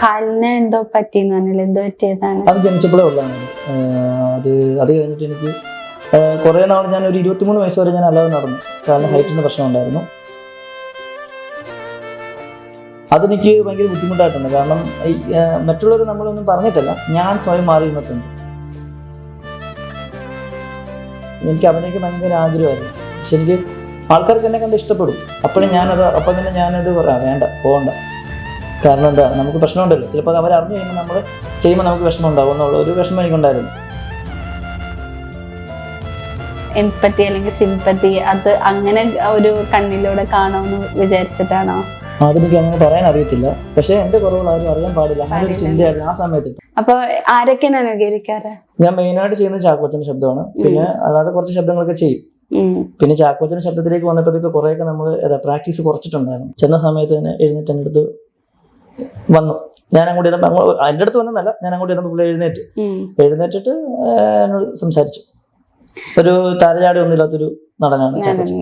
കാലിന് എന്തോ പറ്റിയെന്ന് പറഞ്ഞില്ല, എന്തോ പറ്റിയതാണ്? അത് ജനിച്ചപ്പോഴേ ഉള്ളതാണ്. അത് കഴിഞ്ഞിട്ട് എനിക്ക് കുറേ നാൾ, ഞാൻ ഒരു 23 വയസ്സ് വരെ ഞാൻ അല്ലാതെ നടന്നു. കാരണം ഹൈറ്റിൻ്റെ പ്രശ്നം ഉണ്ടായിരുന്നു. അതെനിക്ക് ഭയങ്കര ബുദ്ധിമുട്ടായിട്ടുണ്ട്. കാരണം മറ്റുള്ളവർ നമ്മളൊന്നും പറഞ്ഞിട്ടല്ല, ഞാൻ സ്വയം മാറി നിന്നിട്ടുണ്ട്. എനിക്ക് അഭിനയിക്കാൻ ഭയങ്കര ആഗ്രഹമായിരുന്നു. പക്ഷെ എനിക്ക് ആൾക്കാർക്ക് എന്നെ കണ്ട് ഇഷ്ടപ്പെടും. അപ്പം തന്നെ ഞാനത് പറയാം, വേണ്ട, പോകണ്ട. കാരണം എന്താ, നമുക്ക് പ്രശ്നമുണ്ടല്ലോ. ചിലപ്പോൾ അവരറിഞ്ഞു കഴിയുമ്പോൾ നമ്മൾ ചെയ്യുമ്പോൾ നമുക്ക് വിഷമം ഉണ്ടാവും എന്നുള്ള ഒരു വിഷമം എനിക്കുണ്ടായിരുന്നു. എംപതി അല്ലെങ്കിൽ സിമ്പതി, അത് അങ്ങനെ ഒരു കണ്ണിലൂടെ കാണുമെന്ന് വിചാരിച്ചിട്ടാണോ? അതെനിക്ക് അങ്ങനെ പറയാൻ അറിയത്തില്ല. പക്ഷെ എന്റെ കുറവുകൾ ആരും അറിയാൻ പാടില്ല, അങ്ങനെ ഒരു ചിന്തയായിരുന്നു ആ സമയത്ത്. അപ്പൊ ആരൊക്കെയാണ് അനുകരിക്കാറ്? ഞാൻ മെയിനായിട്ട് ചെയ്യുന്നത് ചാക്കോച്ചന്റെ ശബ്ദമാണ്. പിന്നെ അല്ലാതെ കുറച്ച് ശബ്ദങ്ങളൊക്കെ ചെയ്യും. പിന്നെ ചാക്കോച്ചന്റെ ശബ്ദത്തിലേക്ക് വന്നപ്പോഴത്തേക്ക് കുറേയൊക്കെ നമ്മൾ പ്രാക്ടീസ് കുറച്ചിട്ടുണ്ടായിരുന്നു. ചെന്ന സമയത്ത് തന്നെ എഴുന്നേറ്റ് എൻ്റെ അടുത്ത് വന്നു. ഞാൻ അങ്ങോട്ട് ഇരുന്നപ്പോൾ, എൻ്റെ അടുത്ത് വന്നല്ല, ഞാൻ അങ്ങോട്ട് ഇരുന്നപ്പോൾ പുള്ളി എഴുന്നേറ്റിട്ട് എന്നോട് സംസാരിച്ചു. ഒരു താരജാടി ഒന്നുമില്ലാത്തൊരു നടനാണ് ചാക്കോച്ചൻ.